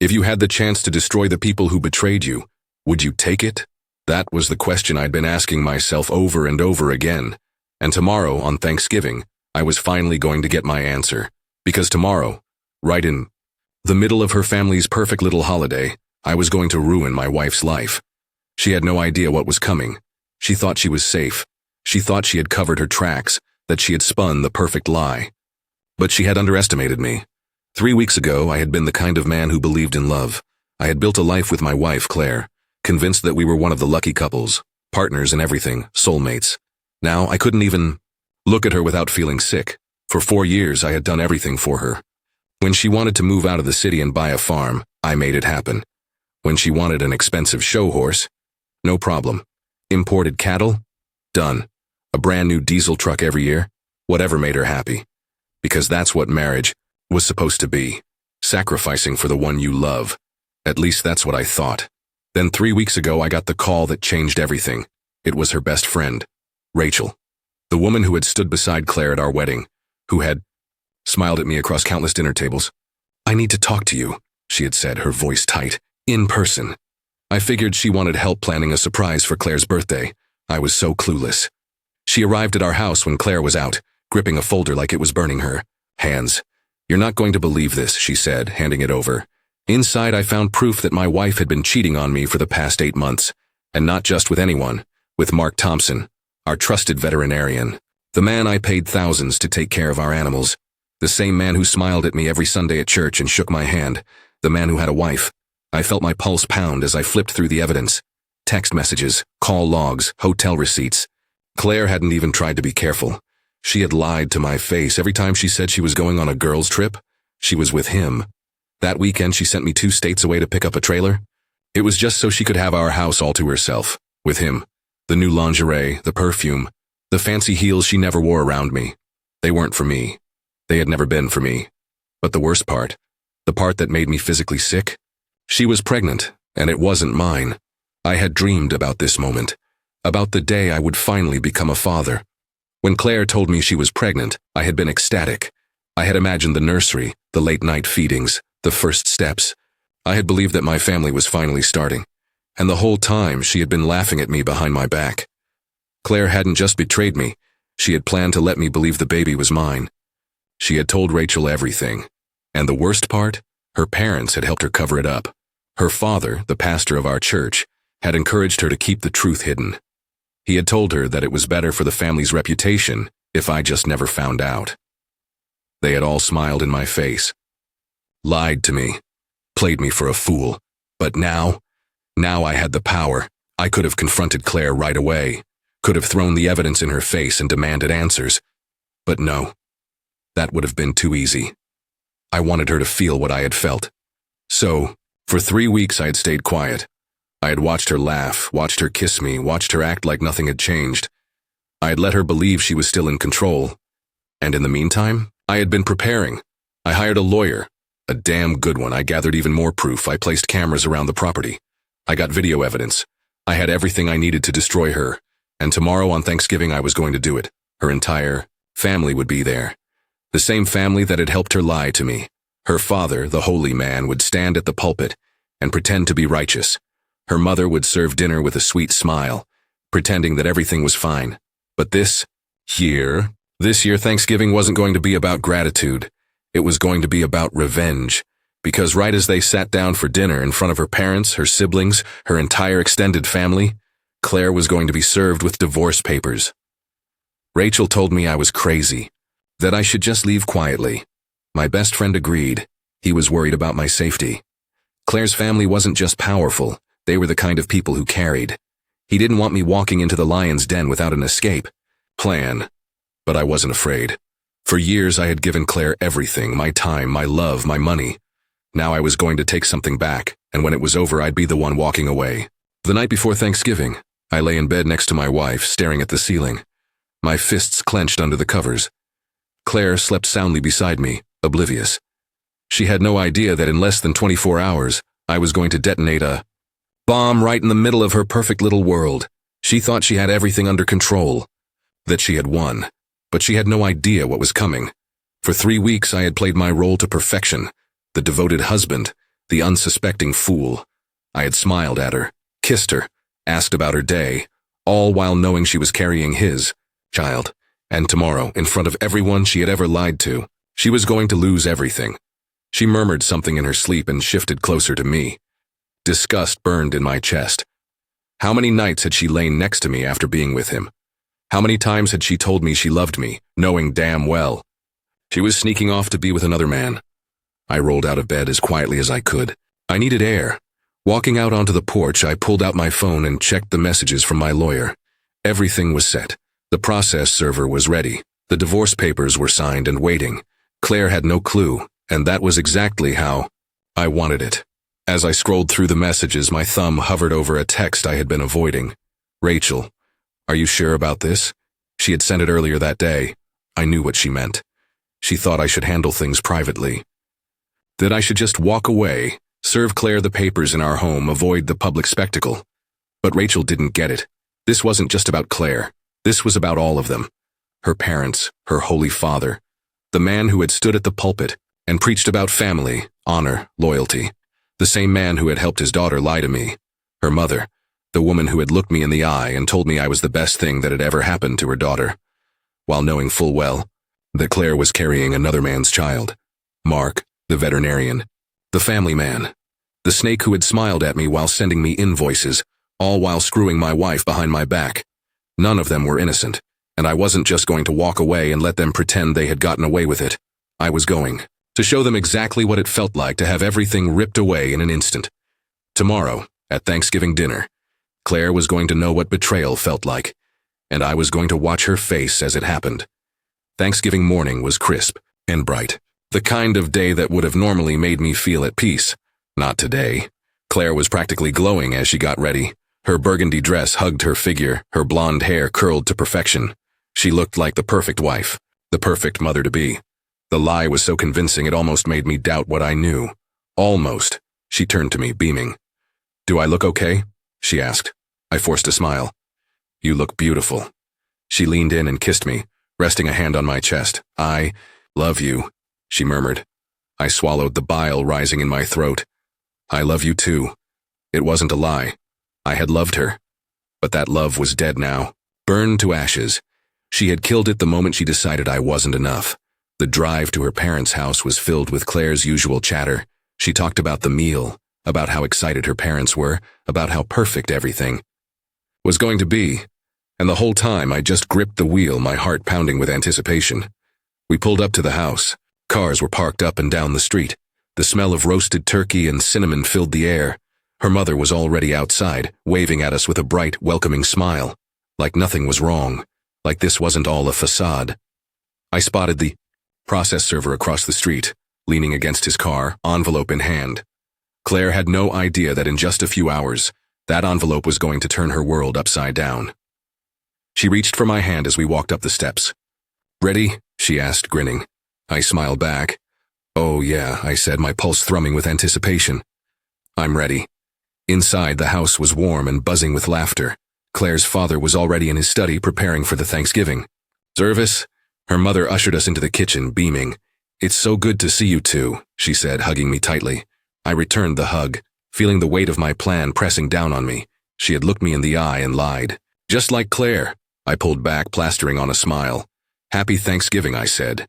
If you had the chance to destroy the people who betrayed you, would you take it? That was the question I'd been asking myself over and over again. And tomorrow, on Thanksgiving, I was finally going to get my answer. Because tomorrow, right in the middle of her family's perfect little holiday, I was going to ruin my wife's life. She had no idea what was coming. She thought she was safe. She thought she had covered her tracks, that she had spun the perfect lie. But she had underestimated me. 3 weeks ago, I had been the kind of man who believed in love. I had built a life with my wife, Claire, convinced that we were one of the lucky couples, partners in everything, soulmates. Now, I couldn't even look at her without feeling sick. For 4 years, I had done everything for her. When she wanted to move out of the city and buy a farm, I made it happen. When she wanted an expensive show horse, no problem. Imported cattle? Done. A brand new diesel truck every year? Whatever made her happy. Because that's what marriage was supposed to be. Sacrificing for the one you love. At least that's what I thought. Then 3 weeks ago, I got the call that changed everything. It was her best friend, Rachel. The woman who had stood beside Claire at our wedding, who had smiled at me across countless dinner tables. "I need to talk to you," she had said, her voice tight. "In person." I figured she wanted help planning a surprise for Claire's birthday. I was so clueless. She arrived at our house when Claire was out, gripping a folder like it was burning her hands. "You're not going to believe this," she said, handing it over. Inside, I found proof that my wife had been cheating on me for the past 8 months. And not just with anyone, with Mark Thompson, our trusted veterinarian. The man I paid thousands to take care of our animals. The same man who smiled at me every Sunday at church and shook my hand. The man who had a wife. I felt my pulse pound as I flipped through the evidence. Text messages, call logs, hotel receipts. Claire hadn't even tried to be careful. She had lied to my face every time she said she was going on a girls' trip. She was with him. That weekend she sent me 2 states away to pick up a trailer. It was just so she could have our house all to herself, with him. The new lingerie, the perfume, the fancy heels she never wore around me. They weren't for me. They had never been for me. But the worst part, the part that made me physically sick, she was pregnant, and it wasn't mine. I had dreamed about this moment, about the day I would finally become a father. When Claire told me she was pregnant, I had been ecstatic. I had imagined the nursery, the late-night feedings, the first steps. I had believed that my family was finally starting. And the whole time, she had been laughing at me behind my back. Claire hadn't just betrayed me. She had planned to let me believe the baby was mine. She had told Rachel everything. And the worst part? Her parents had helped her cover it up. Her father, the pastor of our church, had encouraged her to keep the truth hidden. He had told her that it was better for the family's reputation if I just never found out. They had all smiled in my face. Lied to me. Played me for a fool. But now I had the power. I could have confronted Claire right away. Could have thrown the evidence in her face and demanded answers. But no. That would have been too easy. I wanted her to feel what I had felt. So, for 3 weeks I had stayed quiet. I had watched her laugh, watched her kiss me, watched her act like nothing had changed. I had let her believe she was still in control. And in the meantime, I had been preparing. I hired a lawyer. A damn good one. I gathered even more proof. I placed cameras around the property. I got video evidence. I had everything I needed to destroy her. And tomorrow on Thanksgiving I was going to do it. Her entire family would be there. The same family that had helped her lie to me. Her father, the holy man, would stand at the pulpit and pretend to be righteous. Her mother would serve dinner with a sweet smile, pretending that everything was fine. But this year Thanksgiving wasn't going to be about gratitude. It was going to be about revenge. Because right as they sat down for dinner in front of her parents, her siblings, her entire extended family, Claire was going to be served with divorce papers. Rachel told me I was crazy, that I should just leave quietly. My best friend agreed. He was worried about my safety. Claire's family wasn't just powerful, they were the kind of people who carried. He didn't want me walking into the lion's den without an escape plan. But I wasn't afraid. For years I had given Claire everything, my time, my love, my money. Now I was going to take something back, and when it was over I'd be the one walking away. The night before Thanksgiving, I lay in bed next to my wife, staring at the ceiling. My fists clenched under the covers. Claire slept soundly beside me, oblivious. She had no idea that in less than 24 hours, I was going to detonate a bomb right in the middle of her perfect little world. She thought she had everything under control, that she had won, but she had no idea what was coming. For 3 weeks I had played my role to perfection, the devoted husband, the unsuspecting fool. I had smiled at her, kissed her, asked about her day, all while knowing she was carrying his child. And tomorrow, in front of everyone she had ever lied to, she was going to lose everything. She murmured something in her sleep and shifted closer to me. Disgust burned in my chest. How many nights had she lain next to me after being with him? How many times had she told me she loved me, knowing damn well she was sneaking off to be with another man? I rolled out of bed as quietly as I could. I needed air. Walking out onto the porch, I pulled out my phone and checked the messages from my lawyer. Everything was set. The process server was ready. The divorce papers were signed and waiting. Claire had no clue, and that was exactly how I wanted it. As I scrolled through the messages, my thumb hovered over a text I had been avoiding. Rachel, are you sure about this? She had sent it earlier that day. I knew what she meant. She thought I should handle things privately. That I should just walk away, serve Claire the papers in our home, avoid the public spectacle. But Rachel didn't get it. This wasn't just about Claire. This was about all of them. Her parents, her holy father, the man who had stood at the pulpit and preached about family, honor, loyalty. The same man who had helped his daughter lie to me. Her mother, the woman who had looked me in the eye and told me I was the best thing that had ever happened to her daughter, while knowing full well that Claire was carrying another man's child. Mark, the veterinarian, the family man, the snake who had smiled at me while sending me invoices, all while screwing my wife behind my back. None of them were innocent, and I wasn't just going to walk away and let them pretend they had gotten away with it. I was going to show them exactly what it felt like to have everything ripped away in an instant. Tomorrow, at Thanksgiving dinner, Claire was going to know what betrayal felt like, and I was going to watch her face as it happened. Thanksgiving morning was crisp and bright, the kind of day that would have normally made me feel at peace. Not today. Claire was practically glowing as she got ready. Her burgundy dress hugged her figure, her blonde hair curled to perfection. She looked like the perfect wife, the perfect mother-to-be. The lie was so convincing it almost made me doubt what I knew. Almost. She turned to me, beaming. "Do I look okay?" she asked. I forced a smile. "You look beautiful." She leaned in and kissed me, resting a hand on my chest. "I love you," she murmured. I swallowed the bile rising in my throat. "I love you too." It wasn't a lie. I had loved her. But that love was dead now, burned to ashes. She had killed it the moment she decided I wasn't enough. The drive to her parents' house was filled with Claire's usual chatter. She talked about the meal, about how excited her parents were, about how perfect everything was going to be. And the whole time I just gripped the wheel, my heart pounding with anticipation. We pulled up to the house. Cars were parked up and down the street. The smell of roasted turkey and cinnamon filled the air. Her mother was already outside, waving at us with a bright, welcoming smile. Like nothing was wrong. Like this wasn't all a facade. I spotted the process server across the street, leaning against his car, envelope in hand. Claire had no idea that in just a few hours, that envelope was going to turn her world upside down. She reached for my hand as we walked up the steps. "Ready?" she asked, grinning. I smiled back. "Oh yeah," I said, my pulse thrumming with anticipation. "I'm ready." Inside, the house was warm and buzzing with laughter. Claire's father was already in his study preparing for the Thanksgiving service. Her mother ushered us into the kitchen, beaming. "It's so good to see you two," she said, hugging me tightly. I returned the hug, feeling the weight of my plan pressing down on me. She had looked me in the eye and lied. Just like Claire. I pulled back, plastering on a smile. "Happy Thanksgiving," I said.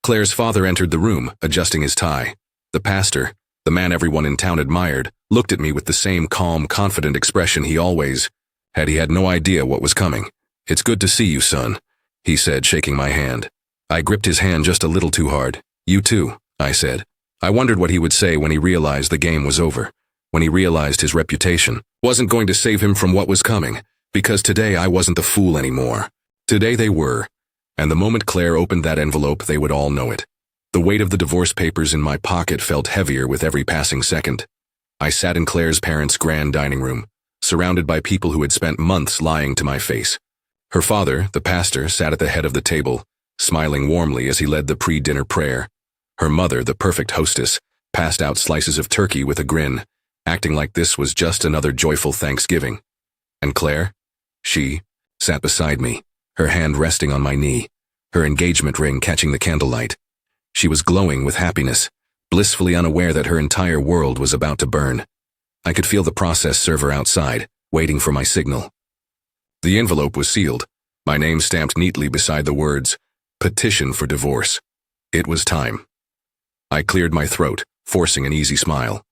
Claire's father entered the room, adjusting his tie. The pastor, the man everyone in town admired, looked at me with the same calm, confident expression he always had. He had no idea what was coming. "It's good to see you, son," he said, shaking my hand. I gripped his hand just a little too hard. "You too," I said. I wondered what he would say when he realized the game was over, when he realized his reputation wasn't going to save him from what was coming, because today I wasn't the fool anymore. Today they were, and the moment Claire opened that envelope, they would all know it. The weight of the divorce papers in my pocket felt heavier with every passing second. I sat in Claire's parents' grand dining room, surrounded by people who had spent months lying to my face. Her father, the pastor, sat at the head of the table, smiling warmly as he led the pre-dinner prayer. Her mother, the perfect hostess, passed out slices of turkey with a grin, acting like this was just another joyful Thanksgiving. And Claire? She sat beside me, her hand resting on my knee, her engagement ring catching the candlelight. She was glowing with happiness, blissfully unaware that her entire world was about to burn. I could feel the process server outside, waiting for my signal. The envelope was sealed, my name stamped neatly beside the words, "Petition for divorce." It was time. I cleared my throat, forcing an easy smile.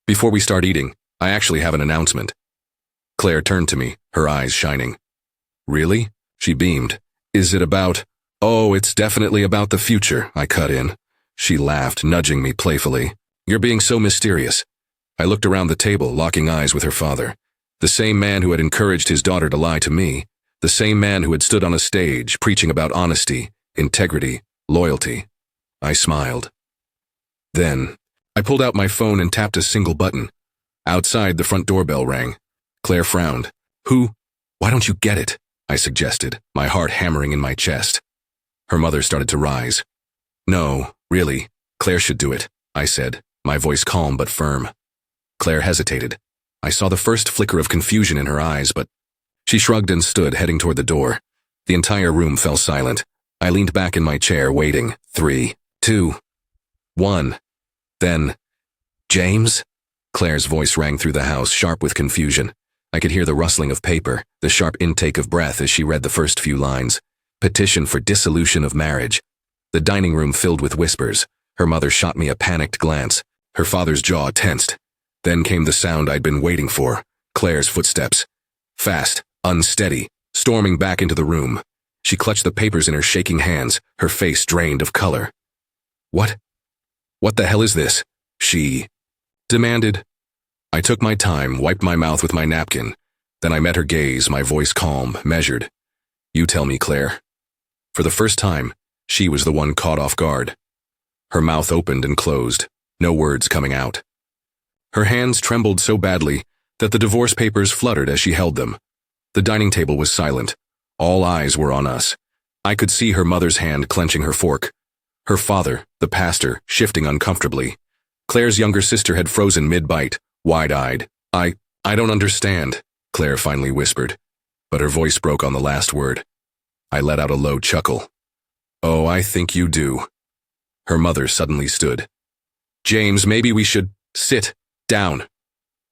"Before we start eating, I actually have an announcement." Claire turned to me, her eyes shining. "Really?" She beamed. "Is it about—" "Oh, it's definitely about the future," I cut in. She laughed, nudging me playfully. "You're being so mysterious." I looked around the table, locking eyes with her father. The same man who had encouraged his daughter to lie to me. The same man who had stood on a stage, preaching about honesty, integrity, loyalty. I smiled. Then, I pulled out my phone and tapped a single button. Outside, the front doorbell rang. Claire frowned. "Who? Why don't you get it?" I suggested, my heart hammering in my chest. Her mother started to rise. "No, really, Claire should do it," I said, my voice calm but firm. Claire hesitated. I saw the first flicker of confusion in her eyes, but she shrugged and stood, heading toward the door. The entire room fell silent. I leaned back in my chair, waiting. 3, 2, 1. Then, "James?" Claire's voice rang through the house, sharp with confusion. I could hear the rustling of paper, the sharp intake of breath as she read the first few lines. Petition for dissolution of marriage. The dining room filled with whispers. Her mother shot me a panicked glance. Her father's jaw tensed. Then came the sound I'd been waiting for, Claire's footsteps. Fast, unsteady, storming back into the room. She clutched the papers in her shaking hands, her face drained of color. "What? What the hell is this?" she demanded. I took my time, wiped my mouth with my napkin. Then I met her gaze, my voice calm, measured. "You tell me, Claire." For the first time, she was the one caught off guard. Her mouth opened and closed, no words coming out. Her hands trembled so badly that the divorce papers fluttered as she held them. The dining table was silent. All eyes were on us. I could see her mother's hand clenching her fork. Her father, the pastor, shifting uncomfortably. Claire's younger sister had frozen mid-bite, wide-eyed. I don't understand," Claire finally whispered, but her voice broke on the last word. I let out a low chuckle. "Oh, I think you do." Her mother suddenly stood. "James, maybe we should sit down."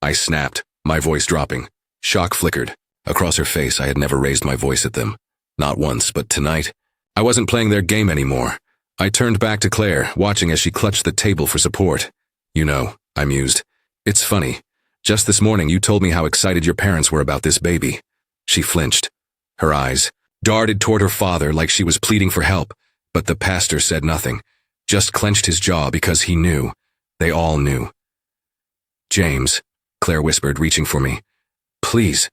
I snapped, my voice dropping. Shock flickered. Across her face, I had never raised my voice at them. Not once, but tonight, I wasn't playing their game anymore. I turned back to Claire, watching as she clutched the table for support. "You know," I mused, "it's funny. Just this morning you told me how excited your parents were about this baby." She flinched. Her eyes darted toward her father like she was pleading for help, but the pastor said nothing, just clenched his jaw because he knew. They all knew. "James," Claire whispered, reaching for me. "Please,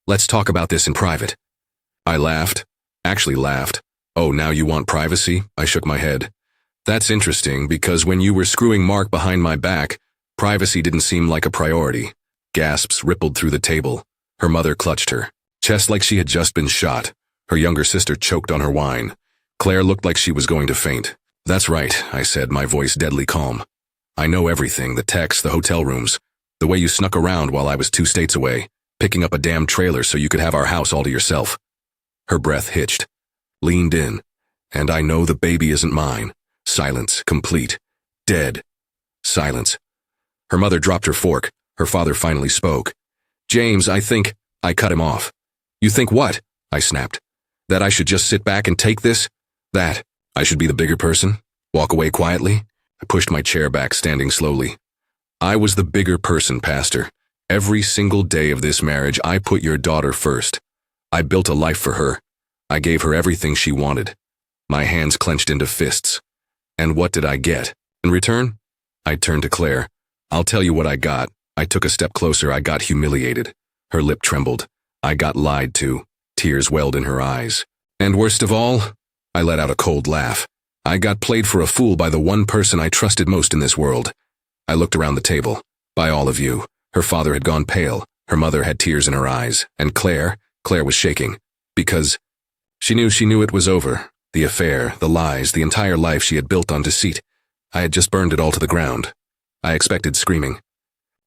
let's talk about this in private." I laughed. Actually laughed. "Oh, now you want privacy?" I shook my head. "That's interesting, because when you were screwing Mark behind my back, privacy didn't seem like a priority." Gasps rippled through the table. Her mother clutched her chest like she had just been shot. Her younger sister choked on her wine. Claire looked like she was going to faint. "That's right," I said, my voice deadly calm. "I know everything, the texts, the hotel rooms, the way you snuck around while I was 2 states away, picking up a damn trailer so you could have our house all to yourself." Her breath hitched, leaned in, "And I know the baby isn't mine." Silence, complete, dead. Silence. Her mother dropped her fork. Her father finally spoke. "James, I think—" I cut him off. "You think what?" I snapped. "That I should just sit back and take this? That I should be the bigger person? Walk away quietly?" I pushed my chair back, standing slowly. "I was the bigger person, Pastor. Every single day of this marriage, I put your daughter first. I built a life for her. I gave her everything she wanted." My hands clenched into fists. And what did I get? In return? I turned to Claire. "I'll tell you what I got." I took a step closer. I got humiliated. Her lip trembled. I got lied to. Tears welled in her eyes. "And worst of all," I let out a cold laugh, "I got played for a fool by the one person I trusted most in this world." I looked around the table. By all of you. Her father had gone pale. Her mother had tears in her eyes. And Claire was shaking. Because she knew it was over. The affair, the lies, the entire life she had built on deceit. I had just burned it all to the ground. I expected screaming.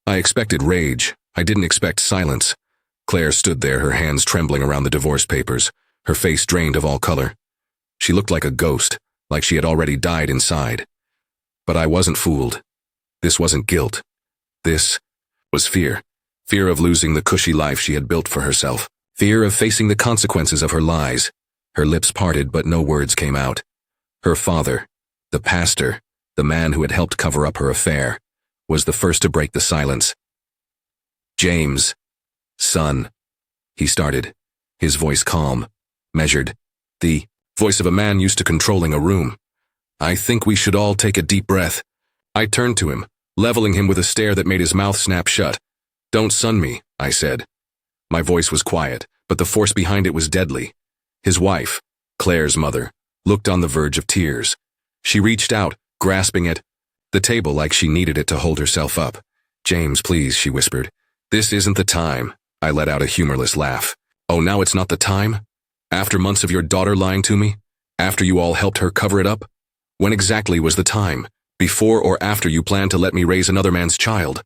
I expected rage. I didn't expect silence. Claire stood there, her hands trembling around the divorce papers, her face drained of all color. She looked like a ghost, like she had already died inside. But I wasn't fooled. This wasn't guilt. This was fear. Fear of losing the cushy life she had built for herself. Fear of facing the consequences of her lies. Her lips parted, but no words came out. Her father, the pastor, the man who had helped cover up her affair, was the first to break the silence. "James, son," he started, his voice calm, measured, the voice of a man used to controlling a room. "I think we should all take a deep breath." I turned to him, leveling him with a stare that made his mouth snap shut. "Don't son me," I said. My voice was quiet, but the force behind it was deadly. His wife, Claire's mother, looked on the verge of tears. She reached out, grasping at the table like she needed it to hold herself up. "James, please," she whispered. "This isn't the time." I let out a humorless laugh. "Oh, now it's not the time? After months of your daughter lying to me? After you all helped her cover it up? When exactly was the time? Before or after you planned to let me raise another man's child?"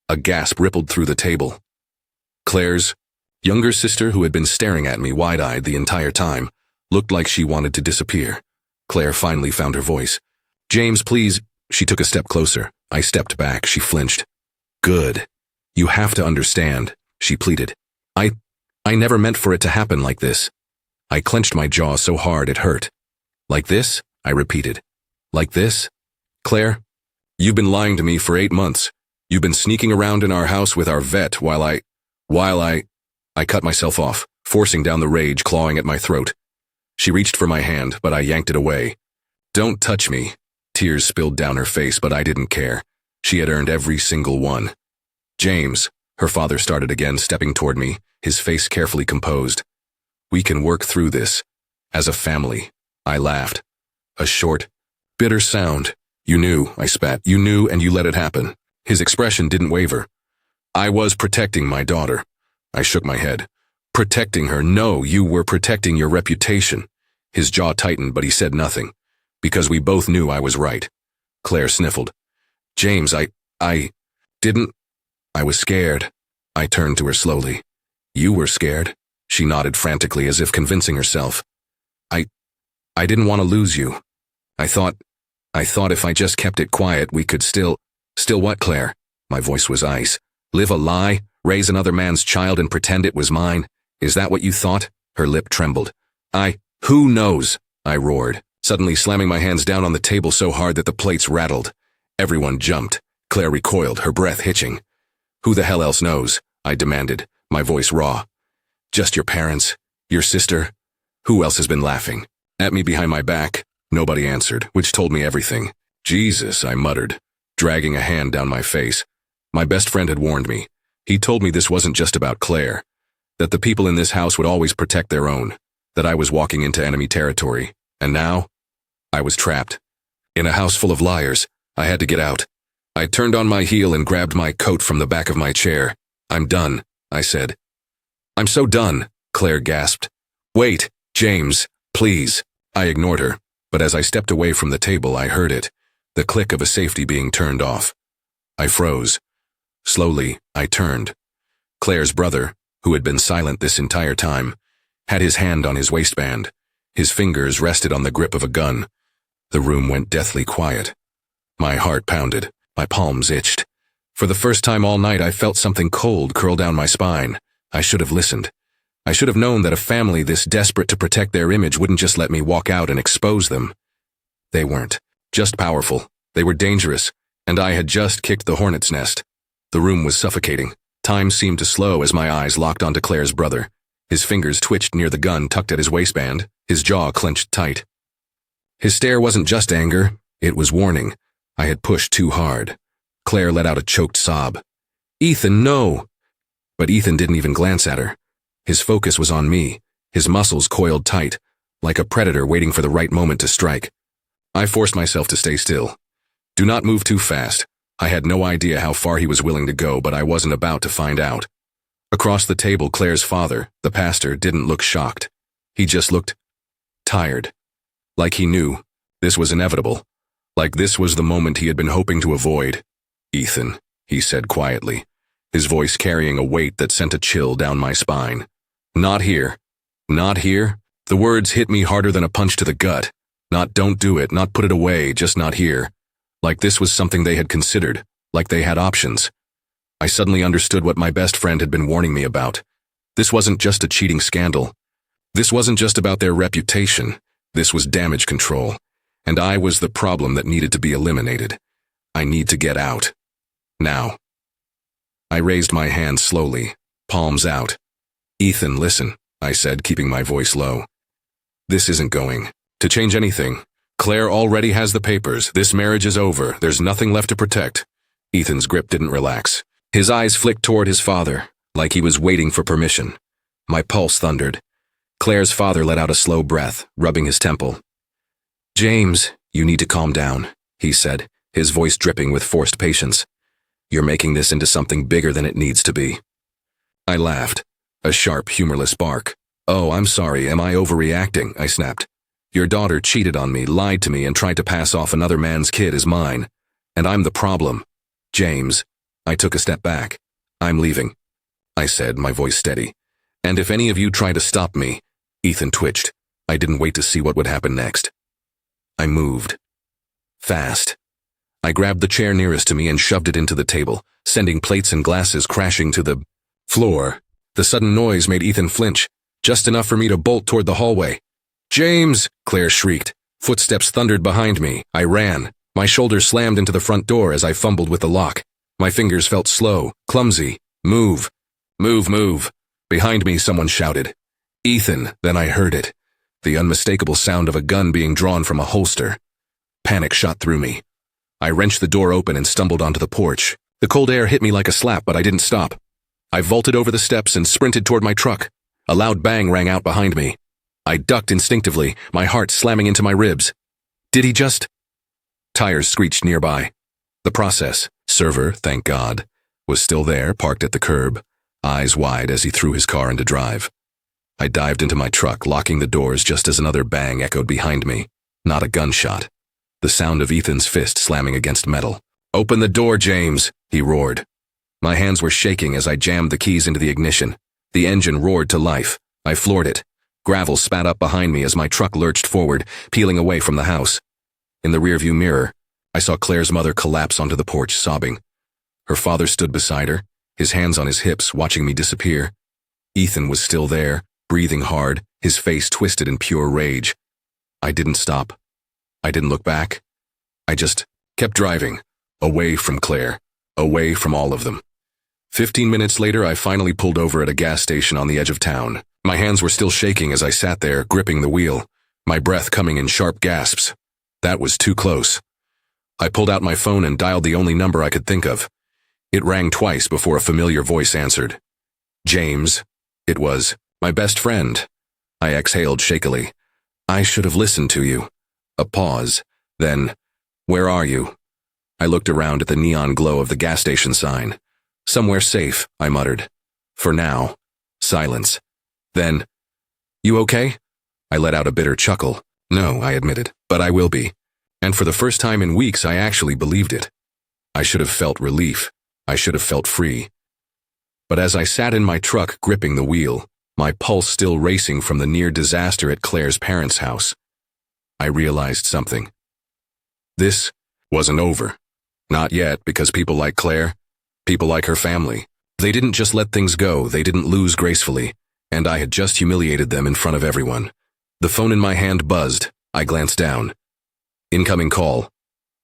A gasp rippled through the table. Claire's younger sister, who had been staring at me wide-eyed the entire time, looked like she wanted to disappear. Claire finally found her voice. "James, please." She took a step closer. I stepped back. She flinched. "Good. You have to understand," she pleaded. I never meant for it to happen like this." I clenched my jaw so hard it hurt. "Like this?" I repeated. "Like this? Claire, you've been lying to me for 8 months. You've been sneaking around in our house with our vet while I cut myself off, forcing down the rage clawing at my throat. She reached for my hand, but I yanked it away. "Don't touch me." Tears spilled down her face, but I didn't care. She had earned every single one. "James," her father started again, stepping toward me, his face carefully composed. "We can work through this. As a family." I laughed. A short, bitter sound. "You knew," I spat. "You knew and you let it happen." His expression didn't waver. "I was protecting my daughter." I shook my head. "Protecting her? No, you were protecting your reputation." His jaw tightened, but he said nothing, because we both knew I was right. Claire sniffled. "James, I didn't. I was scared." I turned to her slowly. "You were scared?" She nodded frantically, as if convincing herself. I didn't want to lose you. I thought if I just kept it quiet, we could still what, Claire?" My voice was ice. "Live a lie? Raise another man's child and pretend it was mine? Is that what you thought?" Her lip trembled. Who knows?" I roared, suddenly slamming my hands down on the table so hard that the plates rattled. Everyone jumped. Claire recoiled, her breath hitching. "Who the hell else knows?" I demanded, my voice raw. "Just your parents? Your sister? Who else has been laughing at me behind my back?" Nobody answered, which told me everything. "Jesus," I muttered, dragging a hand down my face. My best friend had warned me. He told me this wasn't just about Claire, that the people in this house would always protect their own, that I was walking into enemy territory, and now I was trapped. In a house full of liars. I had to get out. I turned on my heel and grabbed my coat from the back of my chair. "I'm done," I said. "I'm so done," Claire gasped. "Wait, James, please." I ignored her, but as I stepped away from the table, I heard it, the click of a safety being turned off. I froze. Slowly, I turned. Claire's brother, who had been silent this entire time, had his hand on his waistband. His fingers rested on the grip of a gun. The room went deathly quiet. My heart pounded. My palms itched. For the first time all night, I felt something cold curl down my spine. I should have listened. I should have known that a family this desperate to protect their image wouldn't just let me walk out and expose them. They weren't just powerful. They were dangerous, and I had just kicked the hornet's nest. The room was suffocating. Time seemed to slow as my eyes locked onto Claire's brother. His fingers twitched near the gun tucked at his waistband, his jaw clenched tight. His stare wasn't just anger, it was warning. I had pushed too hard. Claire let out a choked sob. "Ethan, no!" But Ethan didn't even glance at her. His focus was on me, his muscles coiled tight, like a predator waiting for the right moment to strike. I forced myself to stay still. "Do not move too fast." I had no idea how far he was willing to go, but I wasn't about to find out. Across the table, Claire's father, the pastor, didn't look shocked. He just looked tired. Like he knew this was inevitable. Like this was the moment he had been hoping to avoid. "Ethan," he said quietly, his voice carrying a weight that sent a chill down my spine. "Not here. Not here?" The words hit me harder than a punch to the gut. Not "don't do it," not "put it away," just "not here." Like this was something they had considered, like they had options. I suddenly understood what my best friend had been warning me about. This wasn't just a cheating scandal. This wasn't just about their reputation. This was damage control. And I was the problem that needed to be eliminated. I need to get out. Now. I raised my hand slowly, palms out. Ethan, listen, I said, keeping my voice low. This isn't going to change anything. Claire already has the papers. This marriage is over. There's nothing left to protect. Ethan's grip didn't relax. His eyes flicked toward his father, like he was waiting for permission. My pulse thundered. Claire's father let out a slow breath, rubbing his temple. James, you need to calm down, he said, his voice dripping with forced patience. You're making this into something bigger than it needs to be. I laughed, a sharp, humorless bark. Oh, I'm sorry, am I overreacting? I snapped. Your daughter cheated on me, lied to me, and tried to pass off another man's kid as mine. And I'm the problem. James. I took a step back. I'm leaving, I said, my voice steady. And if any of you try to stop me, Ethan twitched. I didn't wait to see what would happen next. I moved. Fast. I grabbed the chair nearest to me and shoved it into the table, sending plates and glasses crashing to the floor. The sudden noise made Ethan flinch, just enough for me to bolt toward the hallway. James! Claire shrieked. Footsteps thundered behind me. I ran. My shoulders slammed into the front door as I fumbled with the lock. My fingers felt slow, clumsy. Move. Move, move. Behind me, someone shouted. Ethan, then I heard it. The unmistakable sound of a gun being drawn from a holster. Panic shot through me. I wrenched the door open and stumbled onto the porch. The cold air hit me like a slap, but I didn't stop. I vaulted over the steps and sprinted toward my truck. A loud bang rang out behind me. I ducked instinctively, my heart slamming into my ribs. Did he just? Tires screeched nearby. The process server, thank God, was still there, parked at the curb, eyes wide as he threw his car into drive. I dived into my truck, locking the doors just as another bang echoed behind me. Not a gunshot. The sound of Ethan's fist slamming against metal. Open the door, James, he roared. My hands were shaking as I jammed the keys into the ignition. The engine roared to life. I floored it. Gravel spat up behind me as my truck lurched forward, peeling away from the house. In the rearview mirror, I saw Claire's mother collapse onto the porch, sobbing. Her father stood beside her, his hands on his hips, watching me disappear. Ethan was still there, breathing hard, his face twisted in pure rage. I didn't stop. I didn't look back. I just kept driving, away from Claire, away from all of them. 15 minutes later, I finally pulled over at a gas station on the edge of town. My hands were still shaking as I sat there, gripping the wheel, my breath coming in sharp gasps. That was too close. I pulled out my phone and dialed the only number I could think of. It rang twice before a familiar voice answered. James. It was my best friend. I exhaled shakily. I should have listened to you. A pause. Then, where are you? I looked around at the neon glow of the gas station sign. Somewhere safe, I muttered. For now. Silence. Then, you okay? I let out a bitter chuckle. No, I admitted, but I will be. And for the first time in weeks, I actually believed it. I should have felt relief. I should have felt free. But as I sat in my truck gripping the wheel, my pulse still racing from the near disaster at Claire's parents' house, I realized something. This wasn't over. Not yet, because people like Claire, people like her family, they didn't just let things go, they didn't lose gracefully, and I had just humiliated them in front of everyone. The phone in my hand buzzed. I glanced down. Incoming call.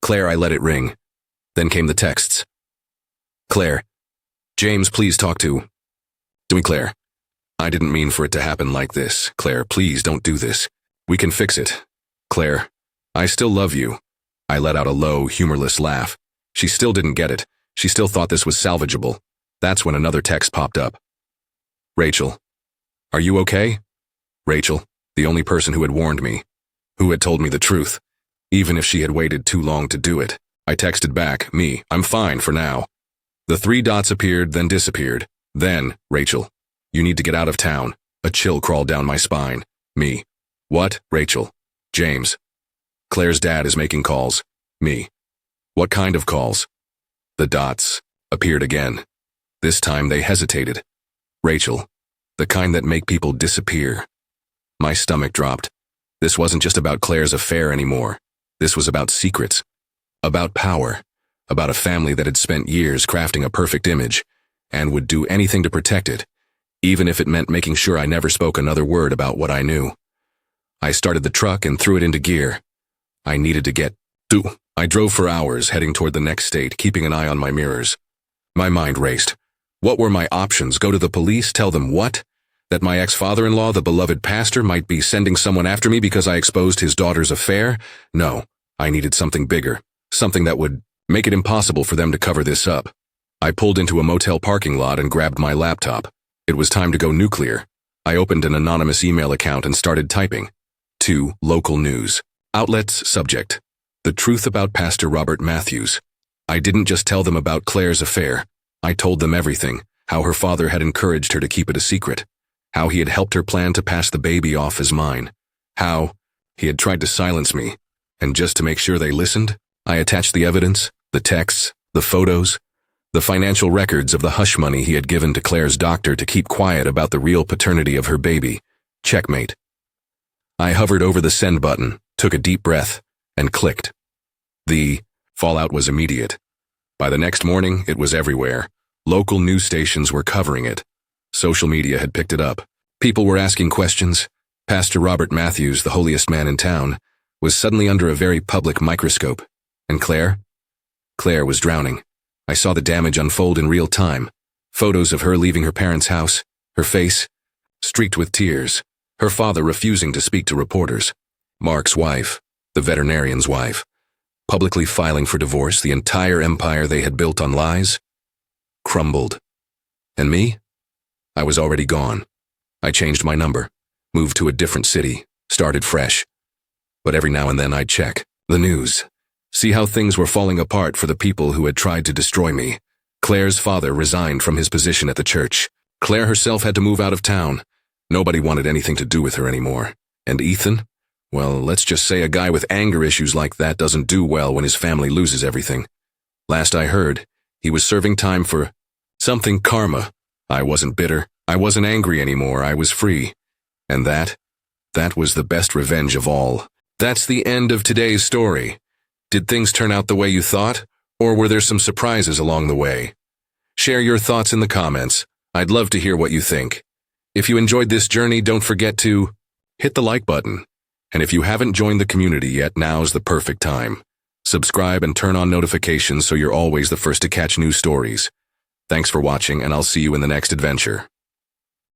Claire, I let it ring. Then came the texts. Claire. James, please talk to me, Claire. I didn't mean for it to happen like this. Claire, please don't do this. We can fix it. Claire, I still love you. I let out a low, humorless laugh. She still didn't get it. She still thought this was salvageable. That's when another text popped up. Rachel. Are you okay? Rachel, the only person who had warned me, who had told me the truth, even if she had waited too long to do it. I texted back, me, I'm fine for now. The 3 dots appeared, then disappeared. Then, Rachel, you need to get out of town. A chill crawled down my spine. Me. What, Rachel? James. Claire's dad is making calls. Me. What kind of calls? The dots appeared again. This time they hesitated. Rachel. The kind that make people disappear. My stomach dropped. This wasn't just about Claire's affair anymore. This was about secrets. About power. About a family that had spent years crafting a perfect image and would do anything to protect it, even if it meant making sure I never spoke another word about what I knew. I started the truck and threw it into gear. I needed to get to. I drove for hours, heading toward the next state, keeping an eye on my mirrors. My mind raced. What were my options? Go to the police? Tell them what? That my ex-father-in-law, the beloved pastor, might be sending someone after me because I exposed his daughter's affair? No, I needed something bigger, something that would make it impossible for them to cover this up. I pulled into a motel parking lot and grabbed my laptop. It was time to go nuclear. I opened an anonymous email account and started typing. To local news. Outlets subject. The truth about Pastor Robert Matthews. I didn't just tell them about Claire's affair. I told them everything, how her father had encouraged her to keep it a secret, how he had helped her plan to pass the baby off as mine, how he had tried to silence me, and just to make sure they listened, I attached the evidence, the texts, the photos, the financial records of the hush money he had given to Claire's doctor to keep quiet about the real paternity of her baby. Checkmate. I hovered over the send button, took a deep breath, and clicked. The fallout was immediate. By the next morning, it was everywhere. Local news stations were covering it. Social media had picked it up. People were asking questions. Pastor Robert Matthews, the holiest man in town, was suddenly under a very public microscope. And Claire? Claire was drowning. I saw the damage unfold in real time. Photos of her leaving her parents' house, her face streaked with tears, her father refusing to speak to reporters. Mark's wife, the veterinarian's wife, publicly filing for divorce. The entire empire they had built on lies crumbled. And me? I was already gone. I changed my number, moved to a different city, started fresh. But every now and then I'd check the news, see how things were falling apart for the people who had tried to destroy me. Claire's father resigned from his position at the church. Claire herself had to move out of town. Nobody wanted anything to do with her anymore. And Ethan? Well, let's just say a guy with anger issues like that doesn't do well when his family loses everything. Last I heard, he was serving time for something karma. I wasn't bitter. I wasn't angry anymore. I was free. And that was the best revenge of all. That's the end of today's story. Did things turn out the way you thought, or were there some surprises along the way? Share your thoughts in the comments. I'd love to hear what you think. If you enjoyed this journey, don't forget to hit the like button. And if you haven't joined the community yet, now's the perfect time. Subscribe and turn on notifications so you're always the first to catch new stories. Thanks for watching, and I'll see you in the next adventure.